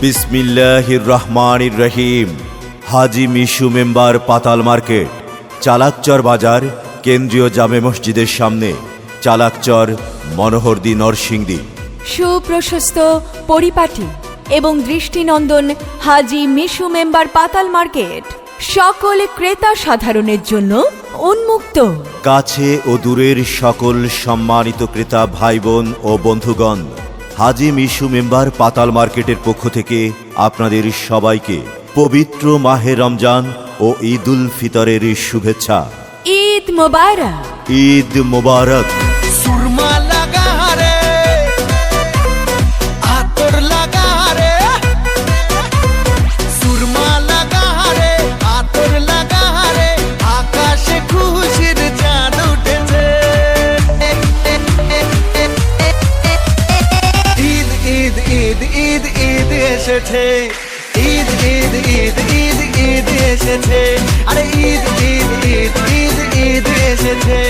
বিসমিল্লাহির রহমানির রহিম। হাজি মিশু মেম্বার পাতাল মার্কেট, চালাকচর বাজার, কেন্দ্রীয় জামে মসজিদের সামনে, চালাকচর, মনোহরদী, নরসিংদী। সুপ্রশস্ত, পরিপাটি এবং দৃষ্টিনন্দন হাজি মিশু মেম্বার পাতাল মার্কেট সকল ক্রেতা সাধারণের জন্য উন্মুক্ত। কাছে ও দূরের সকল সম্মানিত ক্রেতা ভাই বোন ও বন্ধুগণ, হাজি মিশু মেম্বার পাতাল মার্কেটের পক্ষ থেকে আপনাদের সবাইকে পবিত্র মাহে রমজান ও ঈদ উল ফিতরের শুভেচ্ছা। ঈদ মোবারক। ঈদ মোবারক। সুরমা লাগা রে, আতর লাগা রে, সুরমা লাগা রে, আতর লাগা রে, আকাশে খুশির চাঁদ উঠেছে। ঈদ ঈদ ঈদ ঈদ ঈদ এসেছে, ঈদ ঈদ ঈদ ঈদ ঈদ এসেছে, আরে ঈদ ঈদ ঈদ ঈদ ঈদ এসেছে,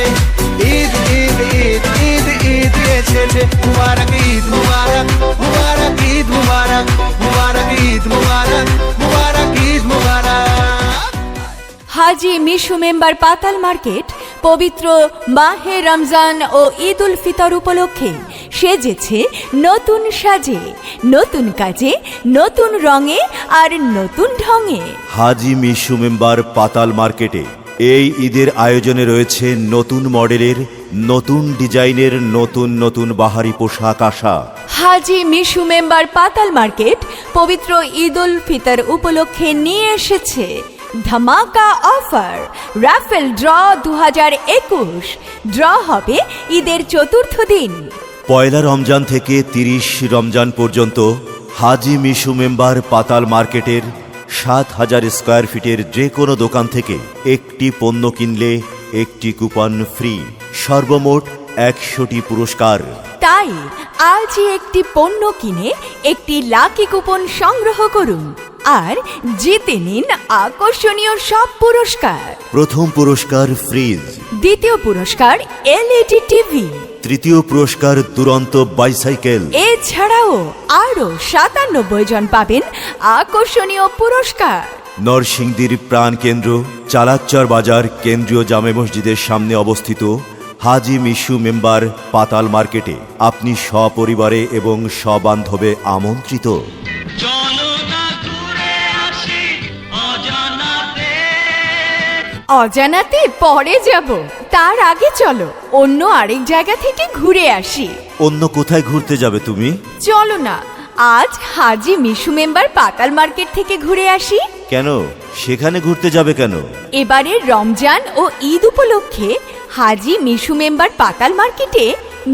ঈদ ঈদ ঈদ ঈদ ঈদ এসেছে। মুবারক ঈদ মুবারক, মুবারক ঈদ মুবারক, মুবারক ঈদ মুবারক, মুবারক ঈদ মুবারক। হাজি মিশু মেম্বার পাতাল মার্কেট পবিত্র মাহে রমজান ও ঈদ উল ফিতর উপলক্ষে সেজেছে নতুন সাজে, নতুন কাজে, নতুন রঙে আর নতুন ঢঙে। হাজি মিশু মেম্বার পাতাল মার্কেটে এই ঈদের আয়োজনে রয়েছে নতুন মডেলের, নতুন ডিজাইনের, নতুন নতুন বাহারি পোশাক আসা। হাজি মিশু মেম্বার পাতাল মার্কেট পবিত্র ঈদ উল ফিতর উপলক্ষে নিয়ে এসেছে ধামাকা অফার, রাফেল ড্র 2021। ড্র হবে ঈদের চতুর্থ দিন। পয়লা রমজান থেকে 30 রমজান পর্যন্ত হাজি মিশু মেম্বার পাতাল মার্কেটের 7000 স্কয়ার ফিটের যে কোনো দোকান থেকে একটি পণ্য কিনলে একটি কুপন ফ্রি, সর্বমোট 100টি পুরস্কার। তাই আজই একটি পণ্য কিনে একটি লাকি কুপন সংগ্রহ করুন আর জিতে নিন আকর্ষণীয় সব পুরস্কার। প্রথম পুরস্কার ফ্রিজ, দ্বিতীয় পুরস্কার এলইডি টিভি, তৃতীয় পুরস্কার দুরন্ত বাইসাইকেল। এছাড়াও আরো 97 জন পাবেন আকর্ষণীয় পুরস্কার। নরসিংদীর প্রাণকেন্দ্র চালাকচর বাজার, কেন্দ্রীয় জামে মসজিদের সামনে অবস্থিত হাজি মিশু মেম্বার পাতাল মার্কেটে আপনি সপরিবারে এবং সবান্ধবে আমন্ত্রিত। অজানাতে পরে যাব, তার আগে চলো অন্য আরেক জায়গা থেকে ঘুরে আসি। অন্য কোথায় ঘুরতে যাবে তুমি? চলো না, আজ হাজি মিশু মেম্বার পাতাল মার্কেট থেকে ঘুরে আসি। কেন? সেখানে ঘুরতে যাবে কেন? এবারের রমজান ও ঈদ উপলক্ষে হাজি মিশু মেম্বার পাতাল মার্কেটে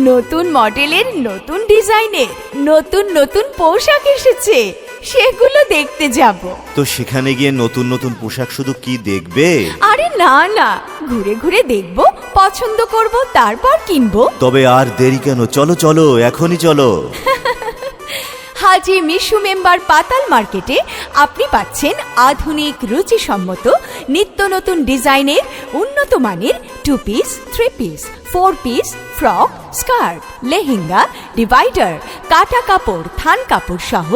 নতুন মডেলের, নতুন ডিজাইনের, নতুন নতুন পোশাক এসেছে, সেগুলো দেখতে যাব। তো সেখানে গিয়ে নতুন নতুন পোশাক শুধু কি দেখবে? আরে না না, ঘুরে ঘুরে দেখব, পছন্দ করব, তারপর কিনবো। তবে আর দেরি কেন? চলো চলো, এখনই চলো। হাজি মিশু মেম্বার পাতাল মার্কেটে আপনি পাচ্ছেন আধুনিক, রুচিসম্মত, নিত্য নতুন ডিজাইনের, উন্নত মানের 2 piece, 3 piece, 4 piece, frock, skirt, lehenga, divider, কাটা কাপড়, থান কাপড় সহ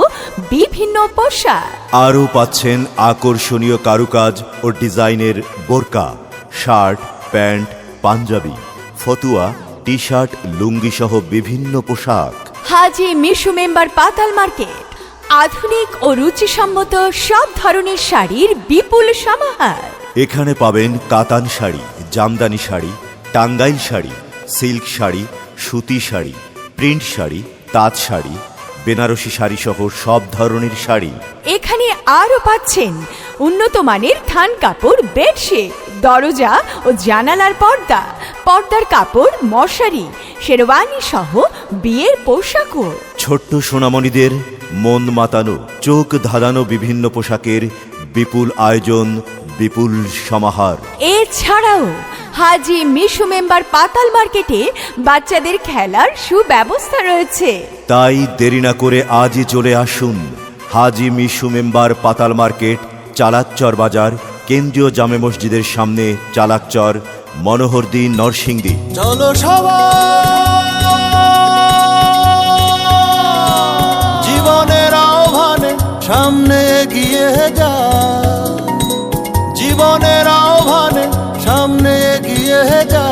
বিভিন্ন পোশাক। আরও পাচ্ছেন আকর্ষণীয় কারুকাজ ও ডিজাইনের বোরকা, শার্ট, প্যান্ট, পাঞ্জাবি, ফতুয়া, টি শার্ট, লুঙ্গি সহ বিভিন্ন পোশাক। হাজি মিশু মেম্বার পাতাল মার্কেট আধুনিক ও রুচিসম্মত সব ধরনের শাড়ির বিপুল সমাহার। এখানে পাবেন কাতান শাড়ি, জামদানি শাড়ি, টাঙ্গাইল শাড়ি, সিল্ক শাড়ি, সুতি শাড়ি, প্রিন্ট শাড়ি, তাঁত শাড়ি, বেনারসি শাড়ি সহ সব ধরনের শাড়ি। এখানে আরও পাচ্ছেন উন্নত মানের থান কাপড়, বেডশিট, দরজা ও জানালার পর্দা, পর্দার কাপড়, মশারি, শেরওয়ানি সহ বিয়ের পোশাকও। ছোট্ট সোনামণিদের মন মাতানো, চোখ ধাঁধানো বিভিন্ন পোশাকের বিপুল আয়োজন, বিপুল সমাহার। এছাড়াও হাজি মিশু মেম্বার পাতাল মার্কেটে বাচ্চাদের খেলার সুব্যবস্থা রয়েছে। তাই দেরি না করে আজই চলে আসুন হাজি মিশু মেম্বার পাতাল মার্কেট, চালাকচর বাজার, কেন্দ্রীয় জামে মসজিদের সামনে, চালাকচর, মনোহরদী, নরসিংদী। চলো সবাই জীবনের আহ্বানে সামনে এগিয়ে যা, জীবনের আহ্বানে সামনে এগিয়ে যা।